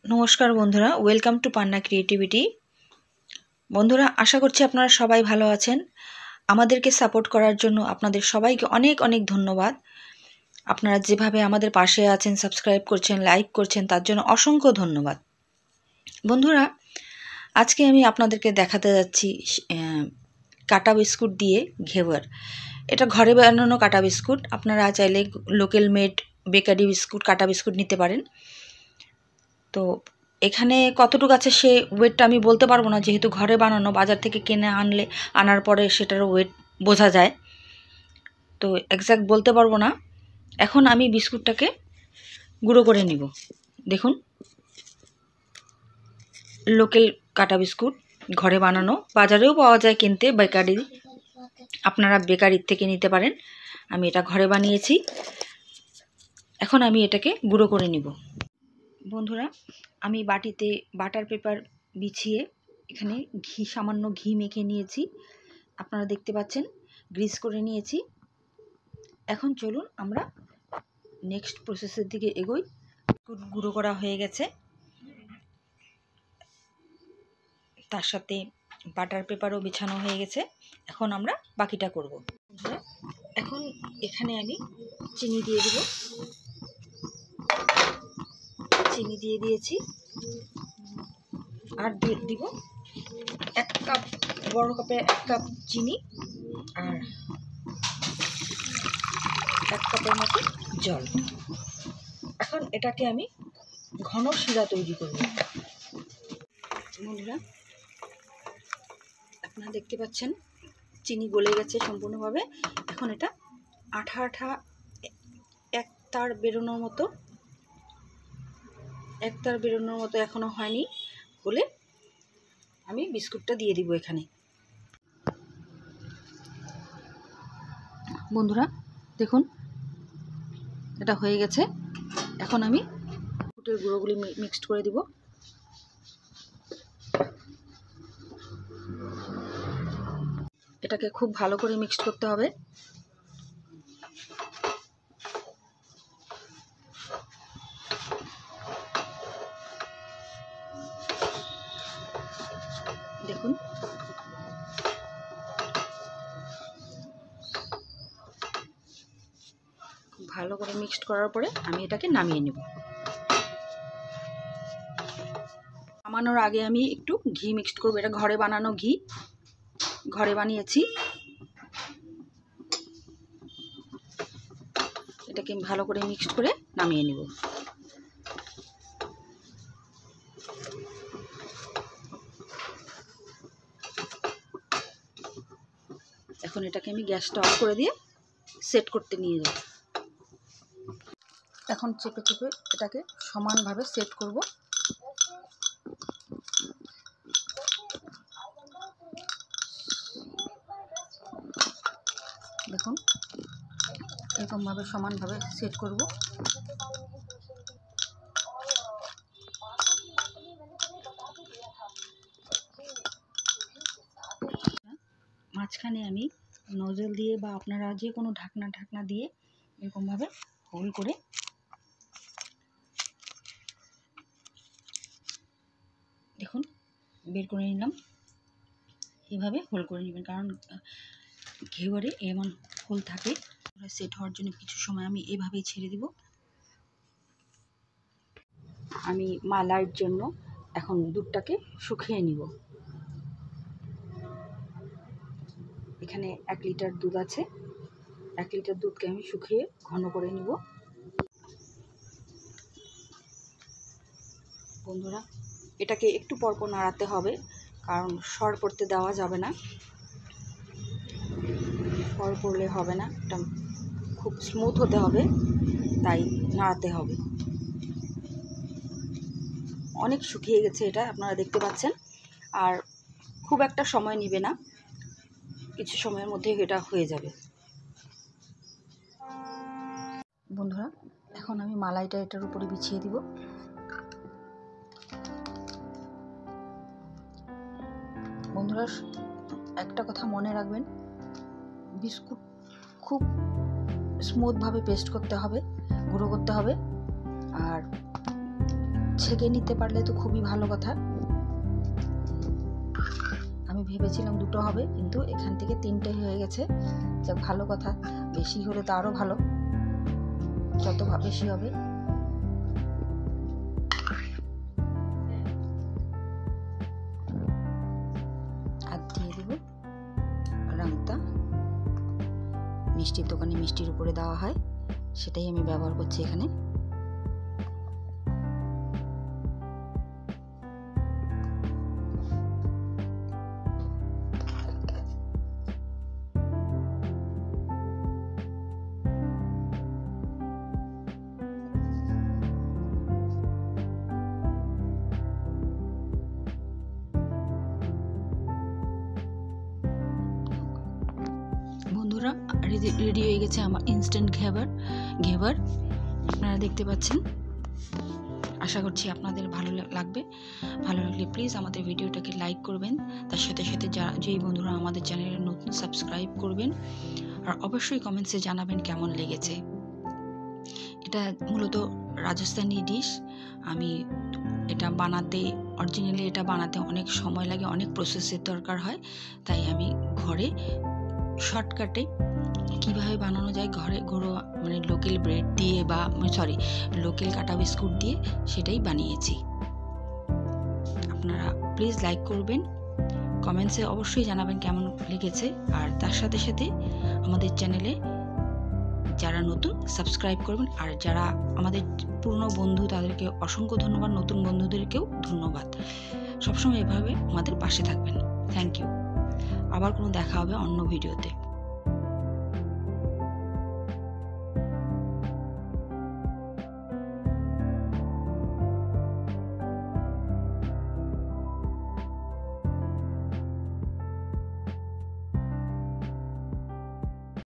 নমস্কার বন্ধুরা, welcome to Panna creativity. বন্ধুরা, আশা করছি আপনারা সবাই ভালো আছেন। আমাদেরকে সাপোর্ট করার জন্য আপনাদের সবাইকে অনেক অনেক ধন্যবাদ। আপনারা যেভাবে আমাদের পাশে আছেন, সাবস্ক্রাইব করছেন, লাইক করছেন, তার জন্য অসংখ্য ধন্যবাদ। বন্ধুরা, আজকে আমি আপনাদেরকে দেখাতে যাচ্ছি কাটা বিস্কুট দিয়ে ঘেওয়ার। এটা ঘরে বানানো কাটা বিস্কুট। আপনারা চাইলে লোকাল মেড বেকারি বিস্কুট, কাটা বিস্কুট নিতে পারেন। তো এখানে কতটুকু আছে সে ওয়েটটা আমি বলতে পারবো না, যেহেতু ঘরে বানানো, বাজার থেকে কিনে আনার পরে সেটার ওয়েট বোঝা যায়, তো এক্স্যাক্ট বলতে পারবো না। এখন আমি বিস্কুটটাকে গুঁড়ো করে নিব। দেখুন, লোকাল কাটা বিস্কুট, ঘরে বানানো, বাজারেও পাওয়া যায় কিনতে, বেকারি, আপনারা বেকারির থেকে নিতে পারেন। আমি এটা ঘরে বানিয়েছি। এখন আমি এটাকে গুঁড়ো করে নিব। বন্ধুরা, আমি বাটিতে বাটার পেপার বিছিয়ে এখানে সামান্য ঘি মেখে নিয়েছি। আপনারা দেখতে পাচ্ছেন, গ্রিস করে নিয়েছি। এখন চলুন আমরা নেক্সট প্রসেসের দিকে এগোই। গুঁড়ো করা হয়ে গেছে, তার সাথে বাটার পেপারও বিছানো হয়ে গেছে। এখন আমরা বাকিটা করব। এখন এখানে আমি চিনি দিয়ে দেব। চিনি দিয়ে দিয়েছি, আর দিব 1 কাপ, বড় কাপে 1 কাপ চিনি, আর 1 কাপের মতো জল। এখন এটাকে আমি ঘন শিরা তৈরি করব। বন্ধুরা, আপনারা দেখতে পাচ্ছেন চিনি গলে গেছে সম্পূর্ণভাবে। এখন এটা আঠা আঠা একতার বেরোনোর মতো এখনো হয়নি বলে আমি বিস্কুটটা দিয়ে দিব এখানে। বন্ধুরা দেখুন, এটা হয়ে গেছে। এখন আমি বিস্কুটের গুঁড়োগুলি মিক্সড করে দিব। এটাকে খুব ভালো করে মিক্সড করতে হবে। দেখুন, ভালো করে মিক্সড করার পরে আমি এটাকে নামিয়ে নেব। নামানোর আগে আমি একটু ঘি মিক্সড করব। এটা ঘরে বানানো ঘি, ঘরে বানিয়েছি। এটাকে ভালো করে মিক্সড করে নামিয়ে নেব। এখন এটাকে আমি গ্যাসটা অফ করে দিয়ে সেট করতে নিয়ে যাব। এখন চেপে চেপে এটাকে সমানভাবে সেট করব। দেখুন, এরকমভাবে সমানভাবে সেট করব। মাঝখানে আমি নজল দিয়ে বা আপনারা যে কোনো ঢাকনা দিয়ে এরকমভাবে হোল করে দেখুন বের করে নিলাম। এভাবে হোল করে নেবেন, কারণ ঘেওয়ারে এমন হোল থাকে। সেট হওয়ার জন্য কিছু সময় আমি এভাবেই ছেড়ে দিব। আমি মালাইয়ের জন্য এখন দুধটাকে শুকিয়ে নিব। এখানে 1 লিটার দুধ আছে। 1 লিটার দুধকে আমি শুকিয়ে ঘন করে নিব। বন্ধুরা, এটাকে একটু পরপর নাড়াতে হবে, কারণ সর পড়তে দেওয়া যাবে না। সর পড়লে হবে না, এটা খুব স্মুথ হতে হবে, তাই নাড়াতে হবে। অনেক শুকিয়ে গেছে এটা, আপনারা দেখতে পাচ্ছেন। আর খুব একটা সময় নেবে না, কিছু সময়ের মধ্যে এটা হয়ে যাবে। বন্ধুরা, এখন আমি মালাইটা এটার উপরে বিছিয়ে দিব। বন্ধুরা, একটা কথা মনে রাখবেন, বিস্কুট খুব স্মুথভাবে পেস্ট করতে হবে, গুঁড়ো করতে হবে। আর ছেঁকে নিতে পারলে তো খুবই ভালো কথা। আমি ভেবেছিলাম 2টো হবে, কিন্তু এখান থেকে 3টে হয়ে গেছে। যাক, ভালো কথা, বেশি হলে তো আরো ভালো, যত বেশি হবে। আর দিয়ে দেব রাংতা, মিষ্টির দোকানে মিষ্টির উপরে দেওয়া হয়, সেটাই আমি ব্যবহার করছি এখানে। বন্ধুরা, রেডি হয়ে গেছে আমার ইনস্ট্যান্ট ঘেবার। আপনারা দেখতে পাচ্ছেন। আশা করছি আপনাদের ভালো লাগবে। ভালো লাগলে প্লিজ আমাদের ভিডিওটাকে লাইক করবেন, তার সাথে সাথে যেই বন্ধুরা আমাদের চ্যানেলে নতুন সাবস্ক্রাইব করবেন, আর অবশ্যই কমেন্টসে জানাবেন কেমন লেগেছে। এটা মূলত রাজস্থানি ডিশ। আমি এটা অরিজিনালি এটা বানাতে অনেক সময় লাগে, অনেক প্রসেসের দরকার হয়, তাই আমি ঘরে শর্টকাটে কিভাবে বানানো যায় ঘরে মানে লোকাল ব্রেড দিয়ে বা লোকাল কাটা বিস্কুট দিয়ে সেটাই বানিয়েছি। আপনারা প্লিজ লাইক করবেন, কমেন্টসে অবশ্যই জানাবেন কেমন লেগেছে, আর তার সাথে সাথে আমাদের চ্যানেলে যারা নতুন সাবস্ক্রাইব করবেন, আর যারা আমাদের পুরনো বন্ধু তাদেরকে অসংখ্য ধন্যবাদ, নতুন বন্ধুদেরকেও ধন্যবাদ। সবসময় এভাবে আমাদের পাশে থাকবেন। Thank you. আবার কোনো দেখা হবে অন্য ভিডিওতে।